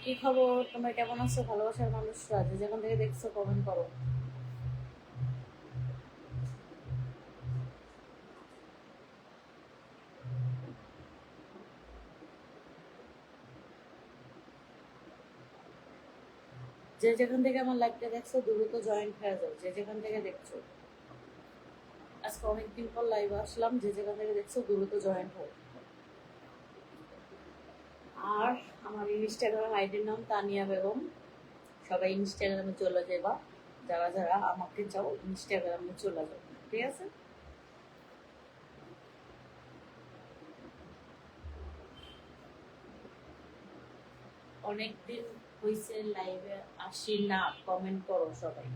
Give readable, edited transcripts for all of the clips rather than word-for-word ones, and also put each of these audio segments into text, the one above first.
কি খবর? তোমরা কেমন আছো? ভালোবাসার মানুষরা যে যেখান থেকে দেখছো কমেন্ট করো। যে যেখান থেকে আমার লাইভটা দেখছো দ্রুত জয়েন্ট হয়ে যাও, যে যেখান থেকে দেখছো। আজকে অনেকদিন পর লাইভ আসলাম, যে যেখান থেকে দেখছো দ্রুত জয়েন্ট হও। আর আমার ইনস্টাগ্রাম আইডির নাম তানিয়া বেগম। সবাই ইনস্টাগ্রামে চলে যাবা, যারা যারা আমাকে চাও ইনস্টাগ্রামে চলে যাও, ঠিক আছে? অনেকদিন হয়েছে লাইভে আসি না, কমেন্ট করো সবাই।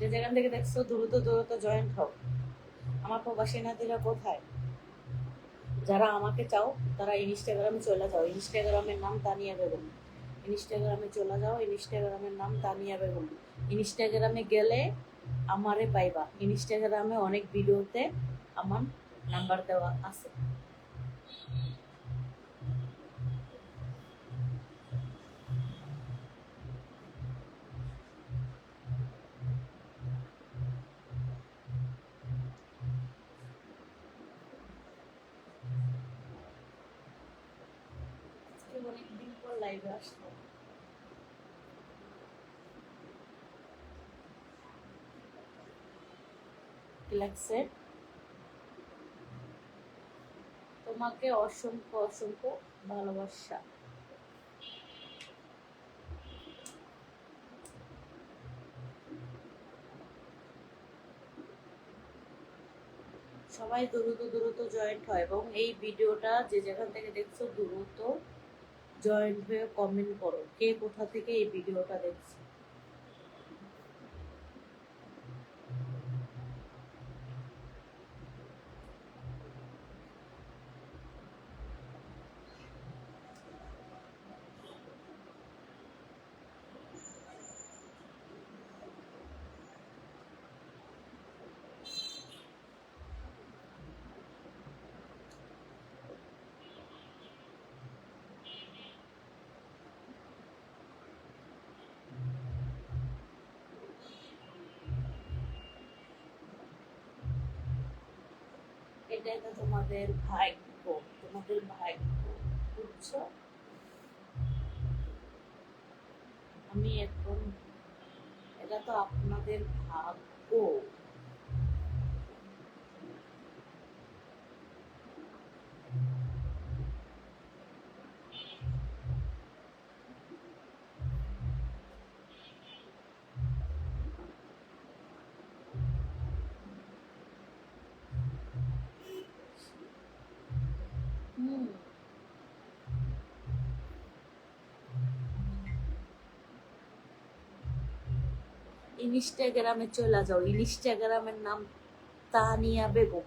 যে যেখান থেকে দেখছো দ্রুত দ্রুত জয়েন্ট হও। আমার প্রবাসী নাতিরা কোথায়? যারা আমাকে চাও তারা ইনস্টাগ্রামে চলে যাও, ইনস্টাগ্রামের নাম তানিয়া বেগম। ইনস্টাগ্রামে চলে যাও, ইনস্টাগ্রামের নাম তানিয়া বেগম। ইনস্টাগ্রামে গেলে আমারে পাইবা। ইনস্টাগ্রামে অনেক ভিডিওতে আমার নাম্বার দেওয়া আছে। অনেকদিন পর লাইভে আসলো। কি লাগছে? তোমাকে অসংখ্য অসংখ্য ভালোবাসা। সবাই দ্রুত দ্রুত জয়েন্ট হয় এবং এই ভিডিওটা যে যেখান থেকে দেখছো দ্রুত জয়েন্ট হয়ে কমেন্ট করো, কে কোথা থেকে এই ভিডিওটা দেখছো। এটাই তো তোমাদের ভাগ্য, তোমাদের ভাগ্য, বুঝছো? আমি এখন, এটা তো আপনাদের ভাগ্য। হুম। ইনস্টাগ্রামে চলে যাও, ইনস্টাগ্রামের নাম তানিয়া বেগম।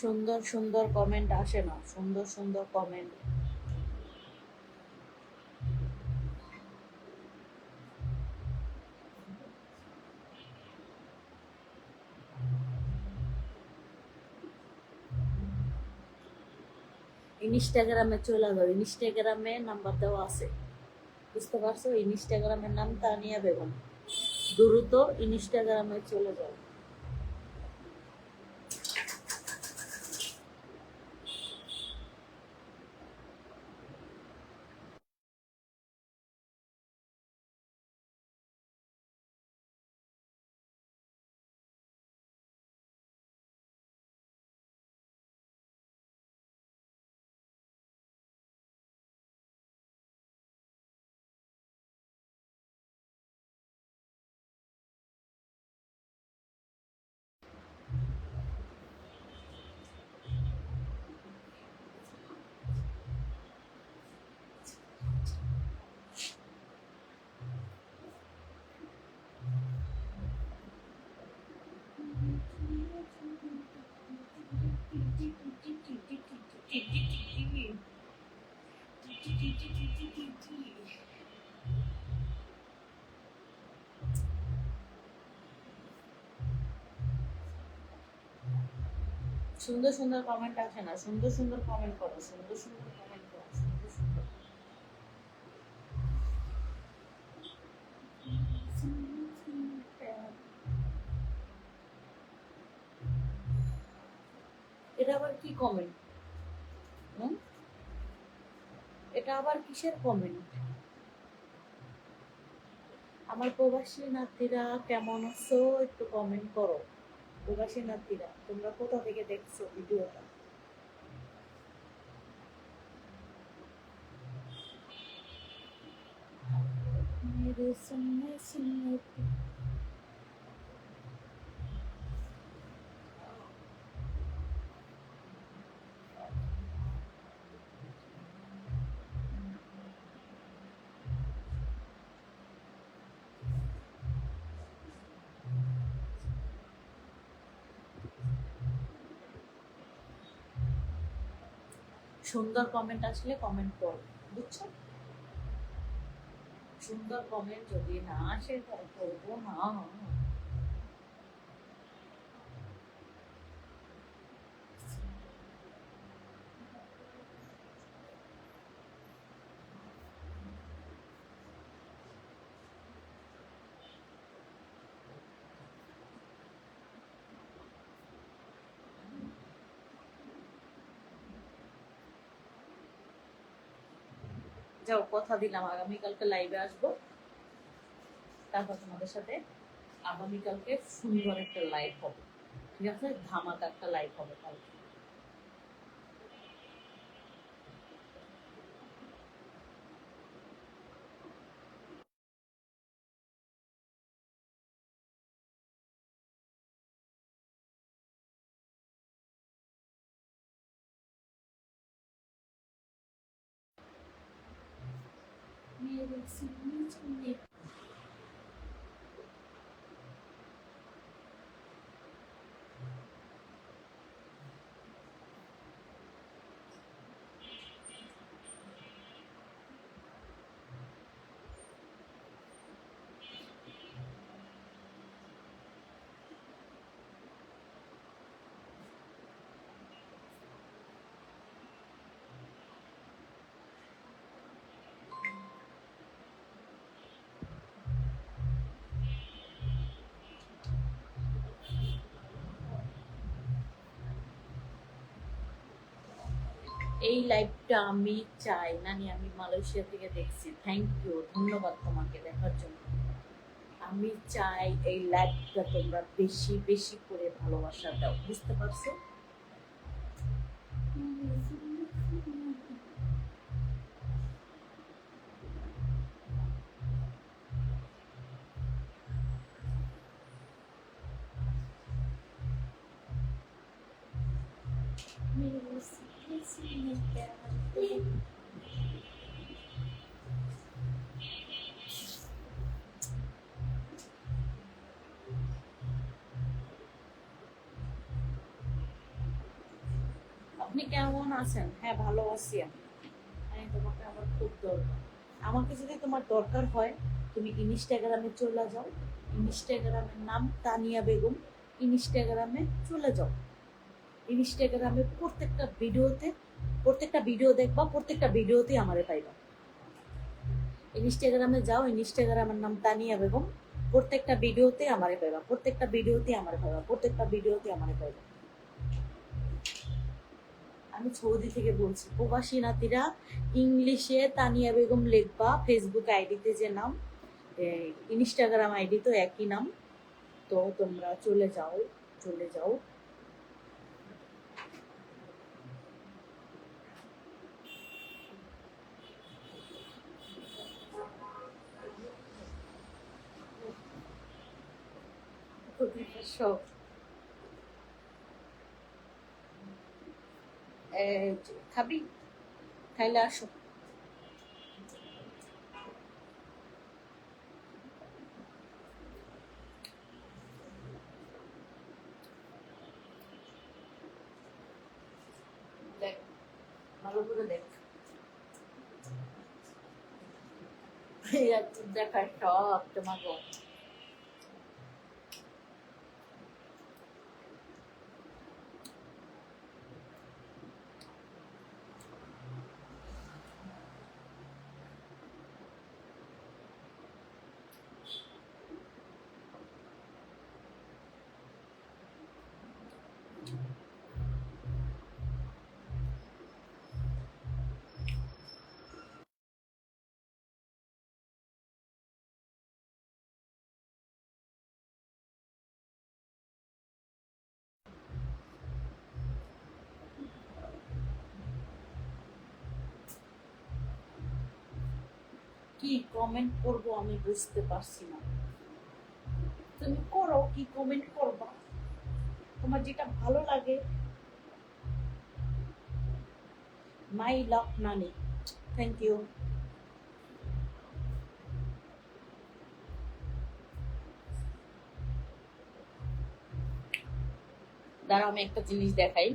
সুন্দর সুন্দর কমেন্ট আসে না, সুন্দর সুন্দর কমেন্ট। ইনস্টাগ্রামে চলে যাও, ইনস্টাগ্রামে নাম্বার দেওয়া আছে, বুঝতে পারছো? ইনস্টাগ্রামের নাম তানিয়া বেগম। দ্রুত ইনস্টাগ্রামে চলে যাও। সুন্দর সুন্দর কমেন্ট আসে না, সুন্দর সুন্দর কমেন্ট করো, সুন্দর সুন্দর কমেন্ট করো, সুন্দর সুন্দর। এটা আবার কি কমেন্ট? এটা আবার কিসের কমেন্ট? আমার প্রবাসী নাতিরা কেমন আছো একটু কমেন্ট করো। প্রবাসী নাতিরা তোমরা কোথা থেকে দেখছো ভিডিওটা? मेरे सुनने सुनने সুন্দর কমেন্ট আসলে কমেন্ট করো, বুঝছো? সুন্দর কমেন্ট যদি না আসে তাহলে করবো না। যাও, কথা দিলাম আগামীকালকে লাইভে আসবো, তারপর তোমাদের সাথে আগামীকালকে সুন্দর একটা লাইভ হবে, ঠিক আছে? ধামাকা একটা লাইভ হবে কালকে। मेरे सुनने सुनने এই লাইভটা আমি চাই নানি, আমি মালয়েশিয়া থেকে দেখছি। থ্যাংক ইউ, ধন্যবাদ তোমাকে দেখার জন্য। আমি চাই এই লাইভটা তোমরা বেশি বেশি করে ভালোবাসা দাও, বুঝতে পারছো? मेरे सुनने सुनने प्यार আপনি কেমন আছেন? হ্যাঁ, ভালো আছি আমি। তোমাকে আমার খুব দরকার। আমাকে যদি তোমার দরকার হয়, তুমি ইনস্টাগ্রামে চলে যাও। ইনস্টাগ্রামের নাম তানিয়া বেগম। ইনস্টাগ্রামে চলে যাও। ইনস্টাগ্রামে প্রত্যেকটা ভিডিও দেখবা, প্রত্যেকটা ভিডিওতেই আমারে পাইবা। ইনস্টাগ্রামে যাও, ইনস্টাগ্রামের নাম তানিয়া বেগম। প্রত্যেকটা ভিডিওতে আমারে পাইবা, প্রত্যেকটা ভিডিওতে আমারে পাইবা, প্রত্যেকটা ভিডিওতে আমারে পাইবা। আমি সৌদি থেকে বলছি। প্রবাসী নাতিরা ইংলিশে তানিয়া বেগম লিখবা, ফেসবুক আইডিতে যে নাম, ইনস্টাগ্রাম আইডি তো একই নাম। তো তোমরা চলে যাও, চলে যাও। সব খাবি, খাইলে আসো। দেখ, ভালো করে দেখ। দেখা সব তোমাকে। কি কমেন্ট করব আমি বুঝতে পারছি না। তুমি করো, কি কমেন্ট করবা, তোমার যেটা ভালো লাগে। মাই লাভ নানি, থ্যাংক ইউ। দাঁড়াও, আমি একটা জিনিস দেখাই।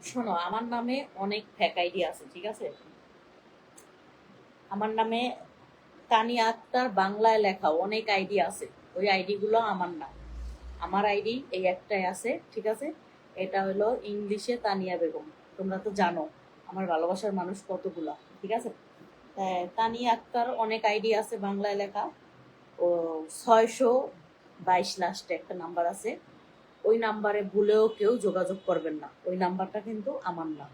শোনো, আমার নামে অনেক ফেক আইডি আছে, ঠিক আছে? আমার নামে তানিয়া আক্তার বাংলায় লেখা অনেক আইডি আছে। ওই আইডি গুলো আমার না। আমার আইডি এই একটাই আছে, ঠিক আছে? এটা হলো ইংলিশে তানিয়া বেগম। তোমরা তো জানো আমার ভালোবাসার মানুষ কতগুলা, ঠিক আছে? তানিয়া আক্তার অনেক আইডি আছে বাংলায় লেখা। ও 622 লাস্টে একটা নাম্বার আছে। ওই নাম্বারে ভুলেও কেউ যোগাযোগ করবেন না, ওই নাম্বারটা কিন্তু আমার না।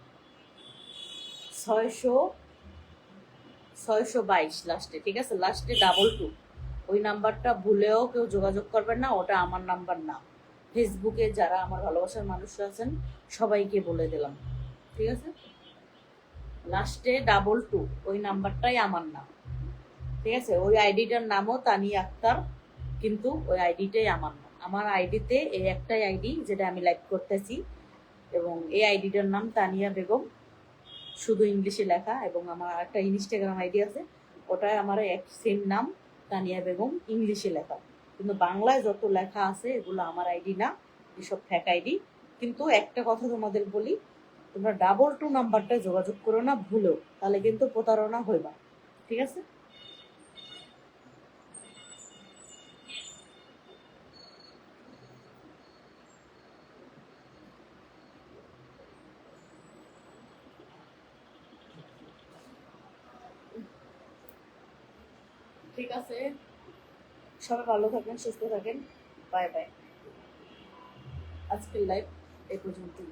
622 লাস্টে, ঠিক আছে? লাস্টে 22। ওই নাম্বারটা ভুলেও কেউ যোগাযোগ করবেন না, ওটা আমার নাম্বার না। ফেসবুকে যারা আমার ভালোবাসার মানুষরা আছেন সবাইকে বলে দিলাম, ঠিক আছে? লাস্টে 22, ওই নাম্বারটাই আমার না, ঠিক আছে? ওই আইডিটার নামও তানিয়া আক্তার, কিন্তু ওই আইডিটাই আমার না। আমার আইডিতে এই একটাই আইডি যেটা আমি লাইভ করতেছি, এবং এই আইডিটার নাম তানিয়া বেগম, শুধু ইংলিশে লেখা। এবং আমার একটা ইনস্টাগ্রাম আইডি আছে, ওটাই আমার এক সেম নাম, তানিয়া বেগম, ইংলিশে লেখা। কিন্তু বাংলায় যত লেখা আছে এগুলো আমার আইডি না, এসব ফ্যাক আইডি। কিন্তু একটা কথা তোমাদের বলি, তোমরা 22 নাম্বারটায় যোগাযোগ করো না ভুলেও, তাহলে কিন্তু প্রতারণা হইবা, ঠিক আছে? ঠিক আছে, সবাই ভালো থাকেন, সুস্থ থাকেন। Bye bye. আজকের লাইভ এই পর্যন্তই।